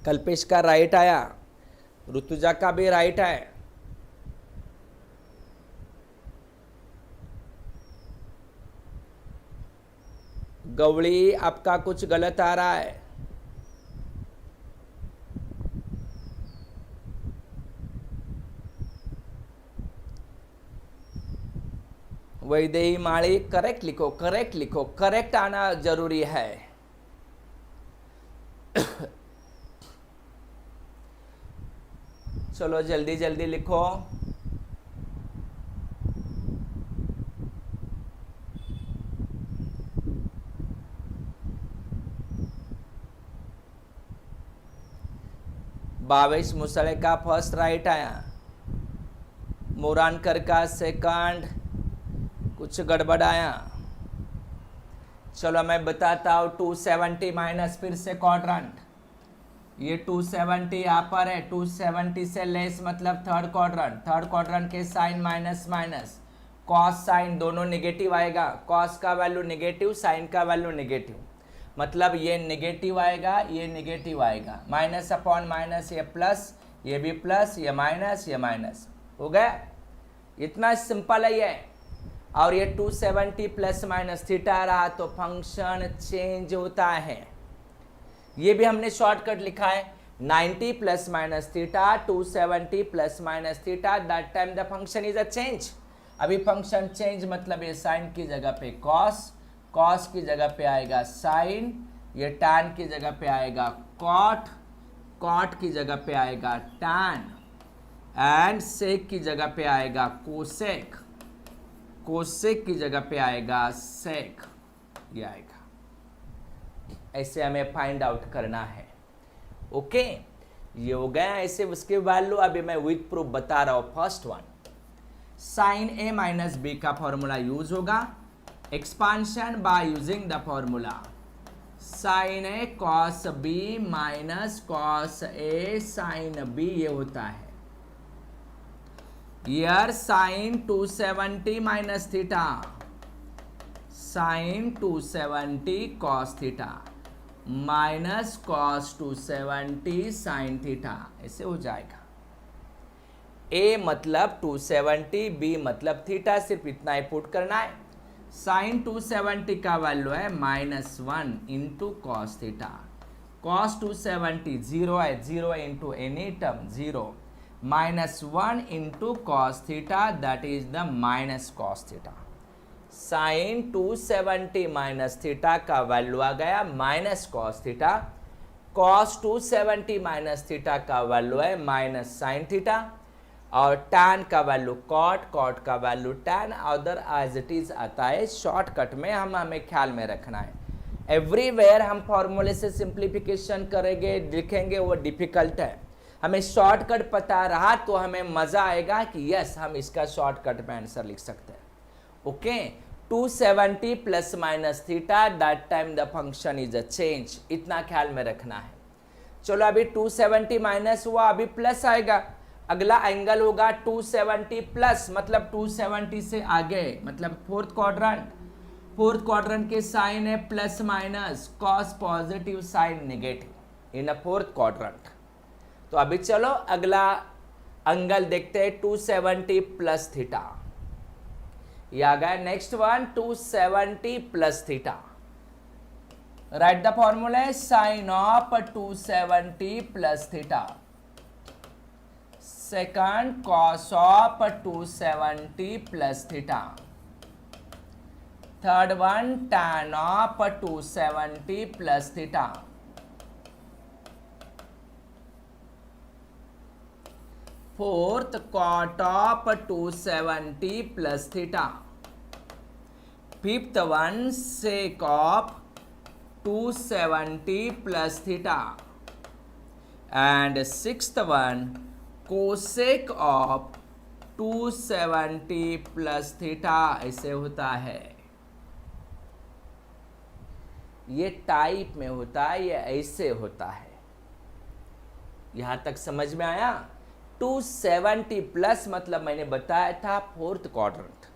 कल्पेश का राइट आया, ऋतुजा का भी राइट है। गवड़ी आपका कुछ गलत आ रहा है। वैदेही माली करेक्ट लिखो, करेक्ट लिखो, करेक्ट आना जरूरी है। चलो जल्दी जल्दी लिखो। भावेश मुसले का फर्स्ट राइट आया, मोरानकर का सेकंड, कुछ गड़बड़ आया। चलो मैं बताता हूँ 270 माइनस, फिर से क्वाड्रेंट, ये 270 यहाँ पर है, 270 से लेस मतलब थर्ड क्वाड्रेंट, थर्ड क्वाड्रेंट के sign minus minus, cos sine दोनों नेगेटिव आएगा, कॉस का वैल्यू नेगेटिव, साइन का वैल्यू नेगेटिव, मतलब ये नेगेटिव आएगा, ये नेगेटिव आएगा, माइनस अपॉन माइनस, ये प्लस, ये भी प्लस, ये माइनस, हो गया। इतना सिंपल है ये। और ये 270 प्लस माइनस थीटा रहा तो फंक्शन चेंज होता है। ये भी हमने शॉर्टकट लिखा है, 90 plus minus theta, 270 plus minus theta, that time the function is a change. अभी फंक्शन चेंज मतलब ये साइन की जगह पे कॉस, कॉस की जगह पे आएगा साइन, ये टैन की जगह पे आएगा कॉट, कॉट की जगह पे आएगा टैन, एंड सेक की जगह पे आएगा कोसेक, कोसेक की जगह पे आएगा सेक, ये आएगा। ऐसे हमें फाइंड आउट करना है। ओके, ये हो गया ऐसे। उसके वैल्यू अभी मैं विद प्रूफ बता रहा हूं। फर्स्ट वन, साइन ए माइनस बी का फॉर्मूला यूज होगा, expansion by using the formula sine A cos B minus cos A sine B, ये होता है। Here sin 270 minus theta, sin 270 cos theta minus cos 270 sin theta, ऐसे हो जाएगा। A मतलब 270, B मतलब थीटा, सिर्फ इतना ही पुट करना है। sin 270 का वैल्यू है -1 इंटू कॉस थीटा, cos 270 0 है, 0 into any term 0, -1 into cos theta, that is the minus cos theta. Sine 270 minus theta का वैल्यू आ गया minus cos theta, cos 270 minus theta का वैल्यू है माइनस साइन थीटा, और tan का value cot, cot का value tan, other as it is आता है। शॉर्टकट में हमें ख्याल में रखना है। एवरीवेयर हम फॉर्मूले से सिंप्लीफिकेशन करेंगे, लिखेंगे, वो डिफिकल्ट है। हमें शॉर्टकट पता रहा तो हमें मजा आएगा कि यस हम इसका शॉर्टकट में आंसर लिख सकते हैं। Okay, 270 plus minus theta, that time the function is a change, इतना ख्याल में रखना है। चलो अभी 270 माइनस हुआ, अभी प्लस आएगा, अगला एंगल होगा 270 प्लस, मतलब 270 से आगे, मतलब फोर्थ क्वाड्रेंट के साइन है plus minus, cos positive sine negative in a fourth quadrant. तो अभी चलो अगला एंगल देखते हैं 270 प्लस थीटा, ये आ गया next one 270 plus theta. Right the formula है sine of 270 plus theta, second cos of 270 plus theta, third one tan of 270 plus theta, fourth cot of 270 plus theta, fifth one sec of 270 plus theta, and sixth one cosec of 270 plus theta. ऐसे होता है, ये type में होता है, ये ऐसे होता है। यहां तक समझ में आया? 270 प्लस मतलब मैंने बताया था फोर्थ क्वाड्रेंट।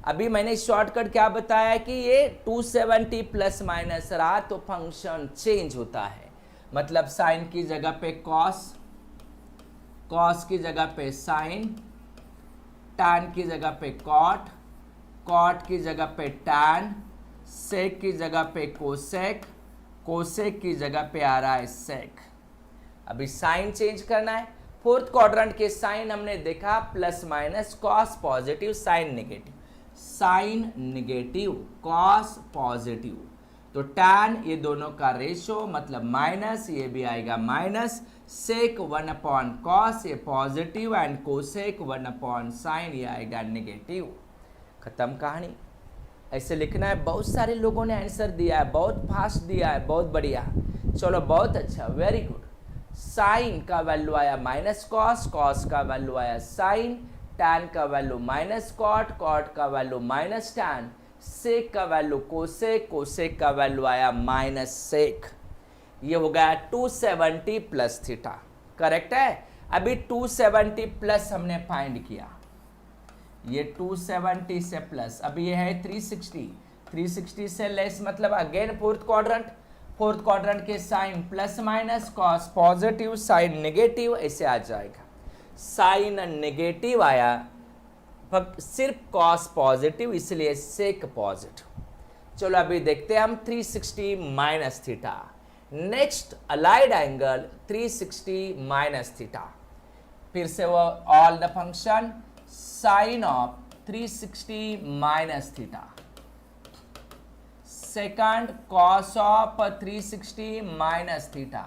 अभी मैंने शॉर्टकट क्या बताया कि ये 270 प्लस माइनस रहा तो फंक्शन चेंज होता है, मतलब साइन की जगह पे कॉस, कॉस की जगह पे साइन, टैन की जगह पे कॉट, कॉट की जगह पे टैन, सेक की जगह पे कोसेक, कोसेक की जगह पे आ रहा है सेक। अभी साइन चेंज करना है। फोर्थ क्वाड्रेंट के साइन हमने देखा plus minus, cos positive, sine negative, sine negative, cos positive, तो टैन ये दोनों का रेशो मतलब माइनस, ये भी आएगा माइनस, सेक 1 कॉस ये पॉजिटिव एंड कोसेक 1 साइन ये आएगा नेगेटिव। खत्म कहानी। ऐसे लिखना है। बहुत सारे लोगों ने आंसर दिया है, बहुत फास्ट दिया है, बहुत बढ़िया, चलो बहुत अच्छा, वेरी गुड। साइन का वैल्यू आया माइनस कॉस, कॉस का वैल्यू आया साइन, टैन का वैल्यू माइनस कॉट, कॉट का वैल्यू माइनस टैन, सेक का वैल्यू कोसेक, कोसेक का वैल्यू आया माइनस सेक। ये हो गया 270 प्लस थीटा, करेक्ट है। अभी 270 प्लस हमने फाइंड किया, ये 270 से प्लस, अभी ये है 360, 360 से लेस मतलब अगेन फोर्थ क्वाड्रेंट के sign plus minus, cos positive, sine negative, ऐसे आ जाएगा। साइन नेगेटिव आया, सिर्फ कॉस पॉजिटिव, इसलिए सेक पॉजिटिव। चलो अभी देखते हैं हम 360 minus theta. Next allied angle 360 minus theta, फिर से वो all the function sine of 360 minus theta, second cos of 360 minus theta,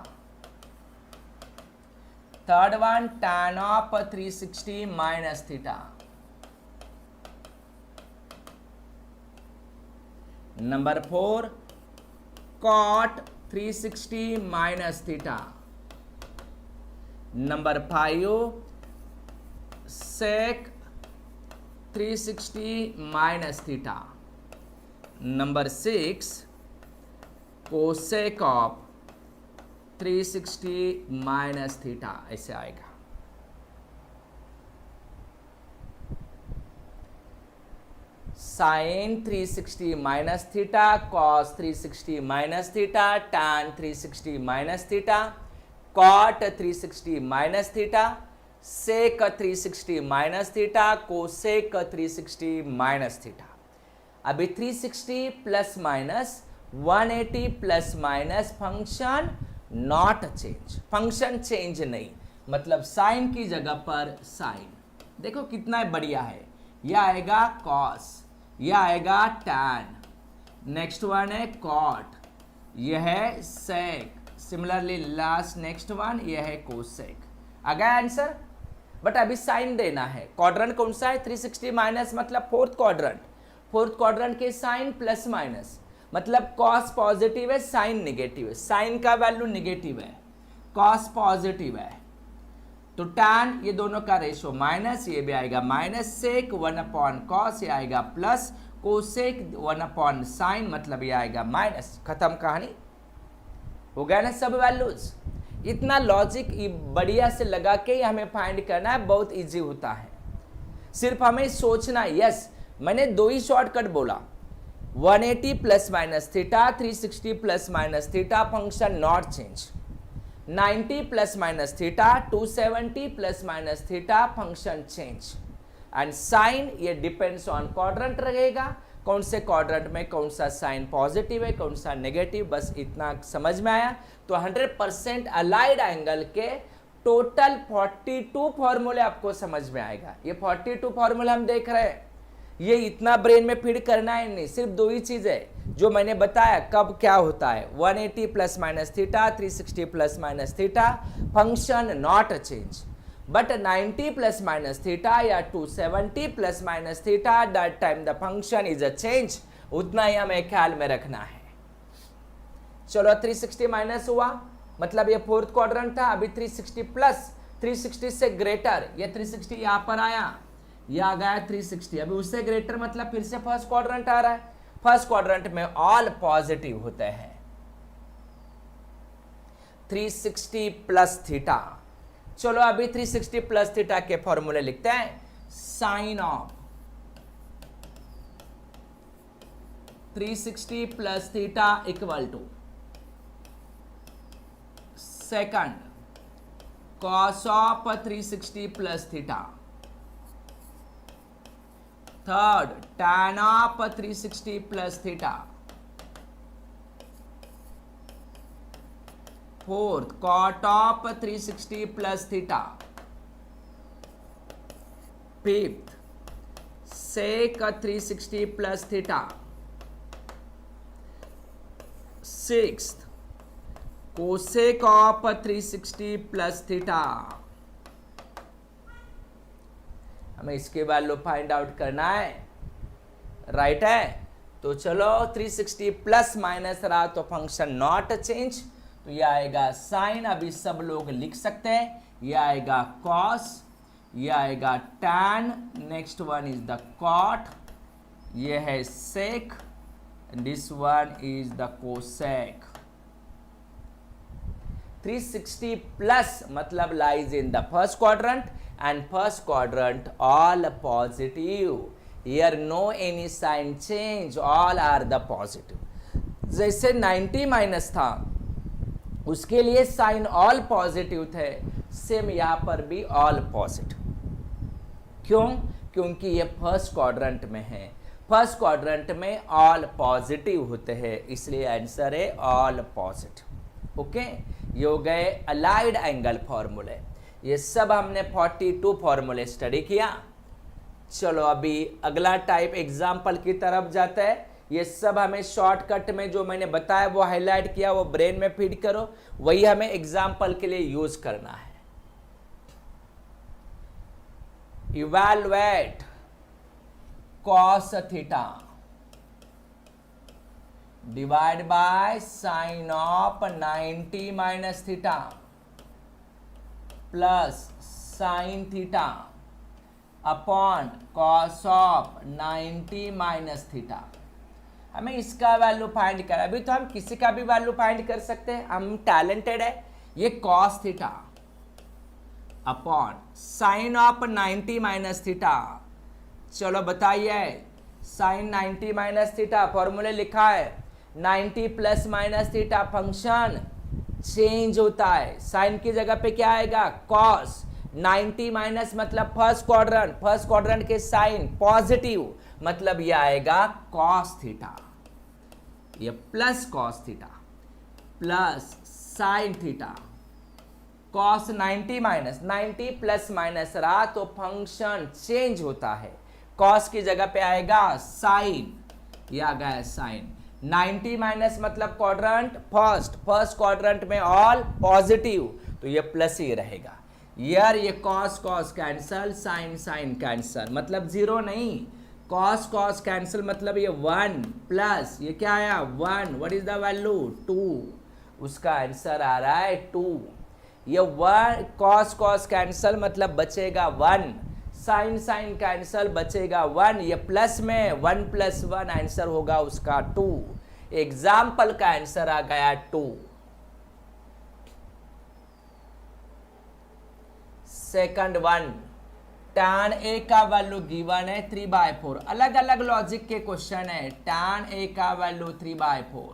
third one tan of 360 minus theta, number 4 cot 360 minus theta, number 5 sec 360 minus theta, number 6 cosec of 360 minus theta, ऐसे आएगा। Sine 360 minus theta, cos 360 minus theta, tan 360 minus theta, cot 360 minus theta, सेक 360 minus theta, cosec 360 minus theta. अभी 360 plus minus 180 plus minus, function not change, function change नहीं, मतलब sign की जगह पर sign. देखो कितना बढ़िया है, यह आएगा कॉस, यह आएगा टैन, नेक्स्ट वन है कॉट, यह है सेक, सिमिलरली लास्ट नेक्स्ट वन यह है कोसेक। आ गया आंसर। बट अभी साइन देना है। क्वाड्रेंट कौन सा है? 360 माइनस मतलब फोर्थ क्वाड्रेंट के साइन प्लस माइनस मतलब कॉस पॉजिटिव है, साइन नेगेटिव है, साइन का वैल्यू नेगेटिव है, कॉस पॉजिटिव है, तो टैन ये दोनों का रेशो माइनस, ये भी आएगा माइनस, सेक 1/cos ये आएगा प्लस, कोसेक 1/sin मतलब ये आएगा माइनस। खत्म कहानी। हो गया ना सब वैल्यूज। इतना लॉजिक बढ़िया से लगा के हमें फाइंड करना है, बहुत इजी होता है। सिर्फ हमें सोचना, यस मैंने दो ही शॉर्टकट बोला, 180 plus minus theta, 360 plus minus theta, function not change, 90 plus minus theta, 270 plus minus theta, function change, and sign ये डिपेंड्स ऑन क्वाड्रेंट रहेगा, कौन से क्वाड्रेंट में कौन सा साइन पॉजिटिव है कौन सा नेगेटिव, बस इतना समझ में आया। तो 100% अलाइड एंगल के टोटल 42 फॉर्मूले आपको समझ में आएगा। ये 42 फॉर्मूले हम देख रहे हैं, ये इतना ब्रेन में फीड करना है नहीं, सिर्फ दो ही चीज है जो मैंने बताया कब क्या होता है, 180 plus minus theta, 360 plus minus theta, function not change, but 90 plus minus theta या 270 plus minus theta, that time the function is a change, उतना ही हमें ख्याल में रखना है। चलो 360 माइनस हुआ, मतलब ये फोर्थ क्वाड्रेंट था, अभी 360 प्लस, 360 से ग्रेटर, ये 360 यहां पर आया, यह आ गया 360, अभी उससे ग्रेटर मतलब फिर से फर्स्ट क्वाड्रेंट आ रहा है। फर्स्ट क्वाड्रेंट में ऑल पॉजिटिव होते हैं। 360 प्लस थीटा, चलो अभी 360 प्लस थीटा के फॉर्मूले लिखते हैं, sine of 360 plus theta equal to second cos of 360 plus theta, third tan of 360 plus theta, fourth cot of 360 plus theta, fifth sec 360 plus theta, sixth cosec of 360 plus theta. हमें इसके value find out करना है, right है। तो चलो 360 plus minus रहा तो function not change, तो यह आएगा साइन, अभी सब लोग लिख सकते हैं, यह आएगा कॉस, यह आएगा tan, next one is the cot, यह है sec, this one is the cosec. 360 plus मतलब lies in the first quadrant, and first quadrant all positive, here no any sign change, all are the positive। जैसे 90 minus था उसके लिए sign all positive थे, same यहां पर भी all positive. क्यों? क्योंकि ये फर्स्ट क्वाड्रेंट में है, फर्स्ट क्वाड्रेंट में ऑल पॉजिटिव होते हैं, इसलिए आंसर है ऑल पॉजिटिव। ओके, ये हो गए अलाइड एंगल फॉर्मूले। ये सब हमने 42 फॉर्मूले स्टडी किया। चलो अभी अगला टाइप एग्जाम्पल की तरफ जाता है। ये सब हमें शॉर्टकट में जो मैंने बताया वो हाईलाइट किया, वो ब्रेन में फीड करो, वही हमें एग्जाम्पल के लिए यूज करना है। Evaluate cos theta divide by sine of 90 minus theta plus sign theta upon cos of 90 minus theta. हमें इसका वैल्यू फाइंड करा, अभी तो हम किसी का भी वैल्यू फाइंड कर सकते हैं, हम टैलेंटेड है। ये cos theta upon sine of 90 minus theta. चलो बताइए, साइन 90 माइनस थीटा फॉर्मूले लिखा है, 90 plus minus theta function change होता है, साइन की जगह पे क्या आएगा कॉस, 90 माइनस मतलब फर्स्ट क्वाड्रेंट के साइन पॉजिटिव, मतलब ये आएगा कॉस थीटा, ये plus cos theta plus sign theta, cos 90 minus 90 plus minus रहा तो फंक्शन चेंज होता है, कॉस की जगह पे आएगा साइन, ये आ गया साइन। 90 माइनस मतलब क्वाड्रेंट फर्स्ट क्वाड्रेंट में ऑल पॉजिटिव, तो ये प्लस ही रहेगा। यार ये cos cos cancel, sine sine cancel, मतलब जीरो नहीं, कॉस कॉस कैंसल मतलब ये 1 प्लस ये क्या आया 1, व्हाट इज द वैल्यू 2, उसका आंसर आ रहा है 2। ये 1 कॉस कॉस कैंसल मतलब बचेगा 1, साइन साइन कैंसल बचेगा 1, ये प्लस में 1 + 1 आंसर होगा उसका 2। एग्जाम्पल का आंसर आ गया 2। सेकंड वन, tan A का वैल्यू गिवन है 3/4। अलग अलग लॉजिक के क्वेश्चन है। tan A का वैल्यू 3/4।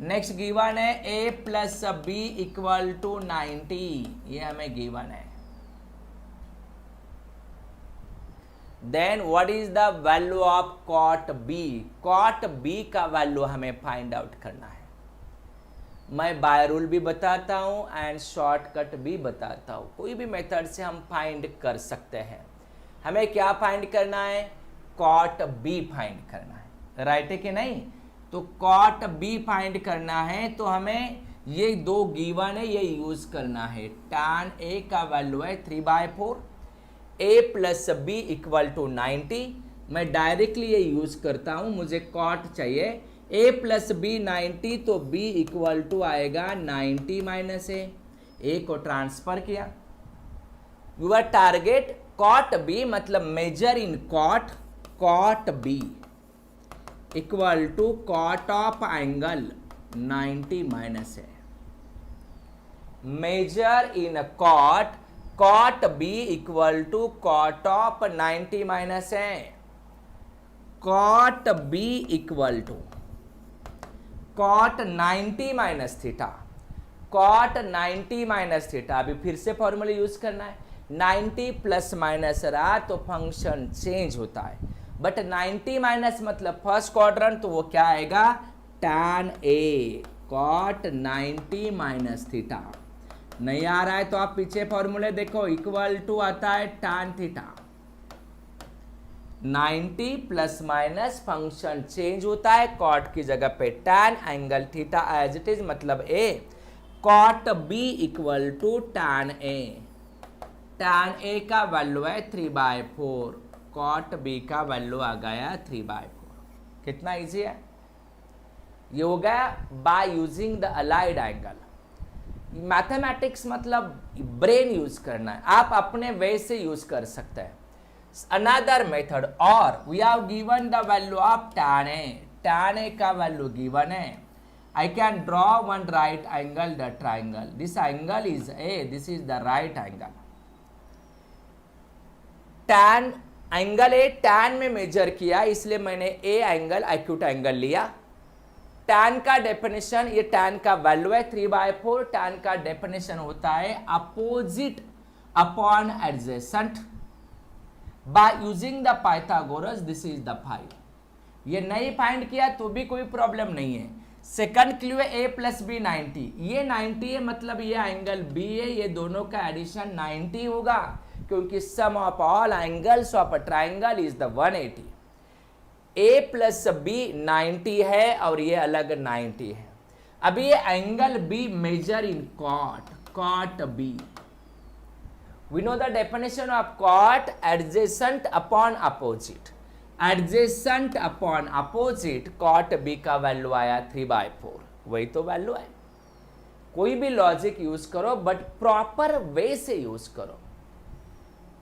नेक्स्ट गिवन है a plus B equal to 90, ये हमें गिवन है। Then what is the value of cot B? cot B का वैल्यू हमें फाइंड आउट करना है। मैं बाय रूल भी बताता हूं एंड शॉर्टकट भी बताता हूं, कोई भी मेथड से हम फाइंड कर सकते हैं। हमें क्या फाइंड करना है? cot B फाइंड करना है, राइट है कि नहीं? तो cot B फाइंड करना है तो हमें ये दो गिवन है, ये यूज करना है। tan A का वैल्यू है 3/4, a plus B equal to 90। मैं डायरेक्टली ये यूज करता हूं, मुझे cot चाहिए। a प्लस बी 90 तो b इक्वल टू आएगा 90 माइनस a को ट्रांसफर किया। यूर टारगेट cot b मतलब measure in cot b equal to cot of angle 90 minus a। Measure in cot b equal to cot of 90 minus a। cot b equal to cot 90 minus theta, cot 90 minus theta. अभी फिर से formula use करना है। 90 plus minus रहा तो function change होता है, but 90 minus मतलब फर्स्ट क्वाड्रेंट, तो वो क्या आएगा? tan A cot 90 minus theta. नहीं आ रहा है तो आप पीछे फॉर्मूले देखो, इक्वल टू आता है tan theta. 90 plus minus function change होता है, कॉट की जगह पे tan angle theta as it is, मतलब a cot b equal to tan a। tan a का वैल्यू है 3/4, cot b का वैल्यू आ गया 3/4। कितना इजी है ये हो गया by using the allied angle. Mathematics मतलब ब्रेन यूज करना है, आप अपने वे से यूज कर सकते हैं। Another method, or we have given the value of tan A. tan A का वैल्यू गिवन है। I can draw one right angle the triangle. This angle is A. This is the right angle. tan angle A tan में measure किया, इसलिए मैंने A angle acute angle लिया। tan का definition, ये tan का value है 3/4। tan का डेफिनेशन होता है opposite upon adjacent. By using the Pythagoras, this is the phi। ये नहीं फाइंड किया तो भी कोई प्रॉब्लम नहीं है। सेकंड क्लू है a प्लस बी 90, ये 90 है मतलब ये एंगल b है, ये दोनों का एडिशन 90 होगा, क्योंकि sum of all angles of a triangle is the 180। a plus B 90 है और ये अलग 90 है। अब ये angle b measure in cot b। We know the definition of cot adjacent upon opposite। adjacent upon opposite cot b का value आया 3/4, वही तो वैल्यू है। कोई भी लॉजिक यूज करो बट प्रॉपर वे से यूज करो।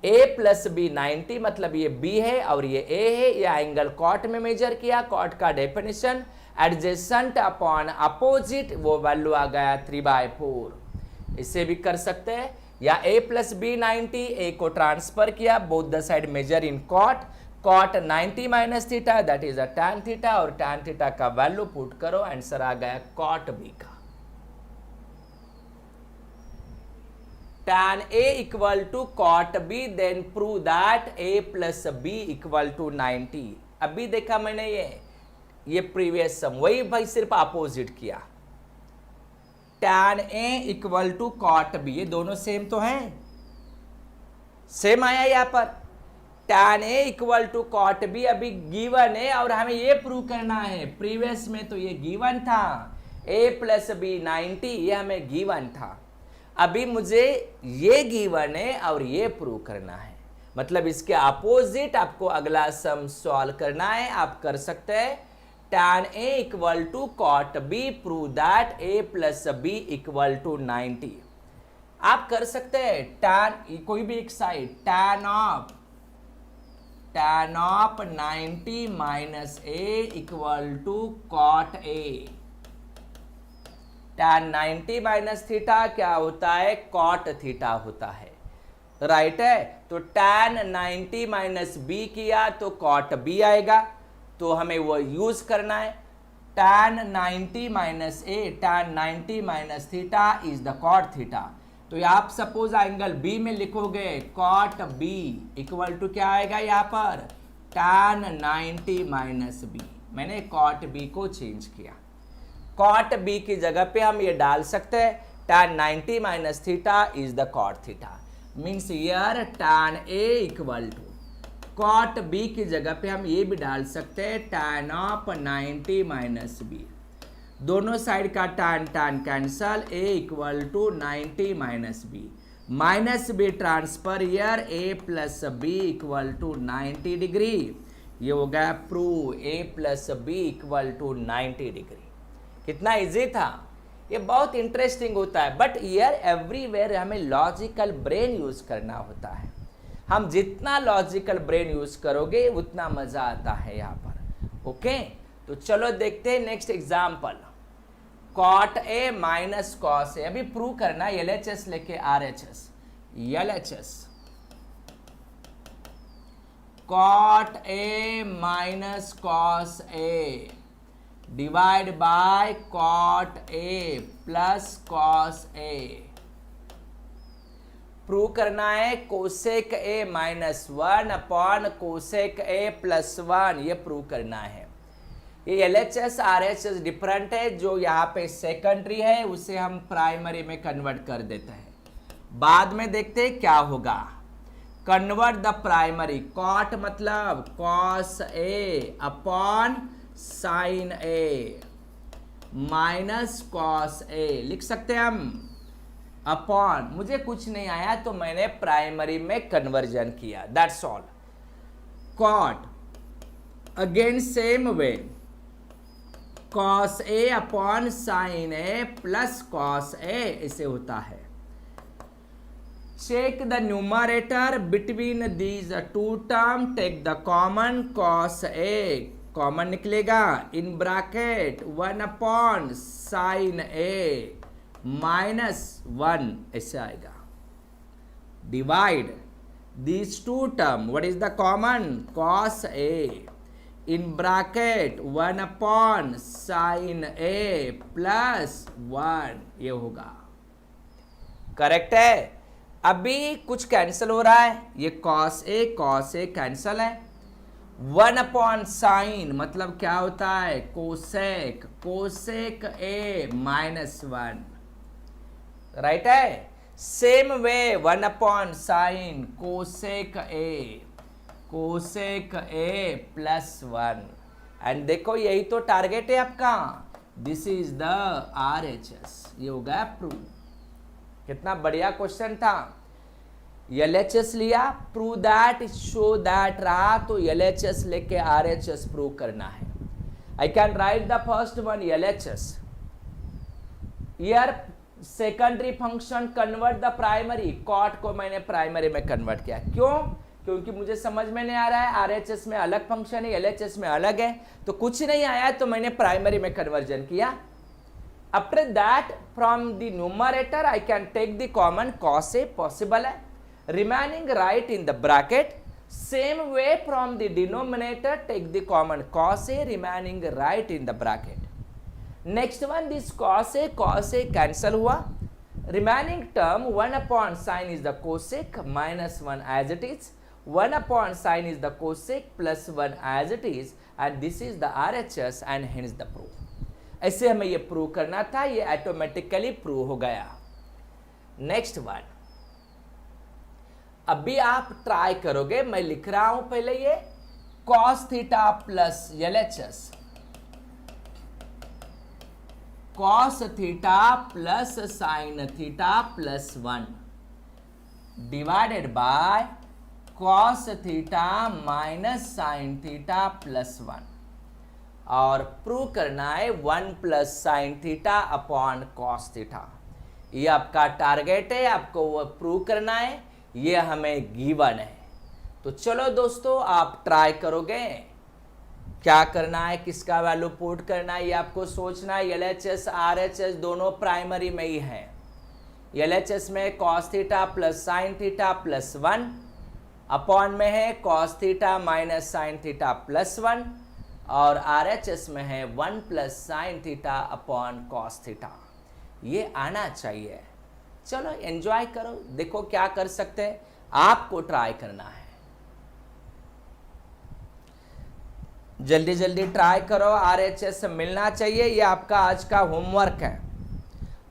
a प्लस बी 90 मतलब ये b है और ये a है, ये एंगल cot में मेजर किया, cot का डेफिनेशन adjacent upon opposite, वो वैल्यू आ गया 3/4। इसे भी कर सकते हैं, या a प्लस बी 90, a को ट्रांसफर किया, both the side measure in cot 90 minus theta, that is a tan theta, और tan थीटा का वैल्यू पुट करो, आंसर आ गया cot b का। tan a equal to cot b, then prove that a plus B equal to 90। अभी देखा मैंने ये प्रीवियस सम, वही भाई सिर्फ अपोजिट किया। tan a equal to cot b, ये दोनों सेम तो हैं, सेम आया यहाँ पर। tan a equal to cot b अभी गिवन है और हमें ये प्रूव करना है। प्रीवियस में तो ये गिवन था, a प्लस बी 90, ये हमें गिवन था। अभी मुझे ये गिवन है और ये प्रूव करना है, मतलब इसके अपोजिट आपको अगला सम सॉल्व करना है। आप कर सकते हैं tan a equal to cot b, prove that a plus b equal to 90। आप कर सकते हैं tan, कोई भी एक side, tan of 90 minus a equal to cot a। tan 90 minus theta क्या होता है, cot थीटा होता है, राइट है। तो tan 90 माइनस बी किया तो cot b आएगा, तो हमें वो यूज करना है। tan 90 minus A, tan 90 minus theta is the cot theta. तो आप सपोज एंगल बी में लिखोगे cot b इक्वल टू क्या आएगा यहाँ पर, tan 90 माइनस बी। मैंने cot b को चेंज किया, cot b की जगह पे हम ये डाल सकते हैं tan 90 minus theta is the cot theta. Means here tan a equal to cot b की जगह पे हम ये भी डाल सकते हैं tan ऑफ 90 माइनस बी। दोनों साइड का tan tan cancel, a equal to 90 minus b, minus b transfer here a plus B equal to 90 degree. ये हो गया prove a plus B equal to 90 degree. कितना इजी था, ये बहुत interesting होता है, बट ईयर एवरीवेयर हमें लॉजिकल ब्रेन यूज करना होता है। हम जितना लॉजिकल ब्रेन यूज करोगे उतना मजा आता है यहाँ पर। ओके, तो चलो देखते हैं next example. cot a minus cos a, अभी प्रूव करना है LHS लेके RHS। LHS cot a minus cos a divide by cot a plus cos a। Prove करना है cosec a minus 1 upon cosec a plus 1, ये prove करना है। ये LHS RHS डिफरेंट है, जो यहाँ पे सेकेंडरी है उसे हम प्राइमरी में कन्वर्ट कर देते हैं। बाद में देखते हैं क्या होगा। कन्वर्ट द प्राइमरी, cot मतलब cos a upon sin a minus cos a लिख सकते हैं हम, अपॉन, मुझे कुछ नहीं आया तो मैंने प्राइमरी में कन्वर्जन किया, that's all. cot again same way, cos a upon sin a plus cos a ऐसे होता है। Check the numerator between these two term, take the common cos a, common निकलेगा in bracket 1 upon sin a minus 1 ऐसे आएगा। Divide these two term, what is the common, cos a in bracket 1 upon sin a plus 1, ये होगा। Correct है। अभी कुछ cancel हो रहा है, ये cos a कैंसिल है। 1 अपॉन साइन मतलब क्या होता है, कोसेक a माइनस 1, राइट है। Same way 1 upon sign cosec a plus 1, and देखो यही तो टारगेट है आपका, दिस इज द RHS, ये हो गया प्रूव। कितना बढ़िया क्वेश्चन था। LHS लिया, प्रूव दैट, शो दैट रहा, तो LHS लेके RHS प्रूव करना है। आई can write the first one LHS, year secondary function convert the primary, cot को मैंने प्राइमरी में कन्वर्ट किया, क्यों, क्योंकि मुझे समझ में नहीं आ रहा है RHS में अलग फंक्शन है, LHS में अलग है, तो कुछ नहीं आया तो मैंने प्राइमरी में कन्वर्जन किया। After that from the numerator I can take the common cos a, possible है, remaining right in the bracket, same way from the denominator take the common cos a, remaining right in the bracket. Next one, this cos a cancel हुआ, remaining term 1 upon sin is the cosec minus 1 as it is, 1 upon sin is the cosec plus 1 as it is, and this is the RHS and hence the proof. ऐसे हमें ये prove करना था, ये automatically prove हो गया। Next one, अभी आप ट्राई करोगे, मैं लिख रहा हूं पहले ये cos theta plus LHS, cos theta plus sin theta plus 1 divided by cos theta minus sin theta plus 1, और प्रूव करना है 1 plus sin theta upon cos theta. ये आपका टारगेट है, आपको वो प्रूव करना है, ये हमें गिवन है। तो चलो दोस्तों आप ट्राई करोगे, क्या करना है, किसका वैल्यू पुट करना है, ये आपको सोचना है। LHS RHS दोनों प्राइमरी में ही है। LHS में cos theta plus sine theta plus 1 upon में है cos theta minus sine theta plus 1 और RHS में है 1 plus sign theta upon cos theta. ये आना चाहिए। चलो एंजॉय करो, देखो क्या कर सकते हैं, आपको ट्राई करना है। जल्दी जल्दी ट्राई करो, RHS मिलना चाहिए। ये आपका आज का होमवर्क है,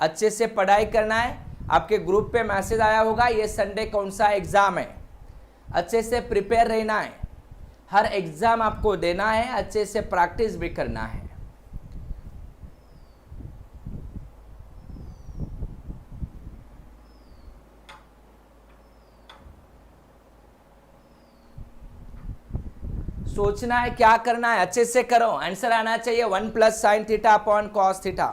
अच्छे से पढ़ाई करना है। आपके ग्रुप पे मैसेज आया होगा ये संडे कौन सा एग्जाम है, अच्छे से प्रिपेयर रहना है। हर एग्जाम आपको देना है, अच्छे से प्रैक्टिस भी करना है। सोचना है क्या करना है, अच्छे से करो। आंसर आना चाहिए 1 plus sign theta upon cos theta.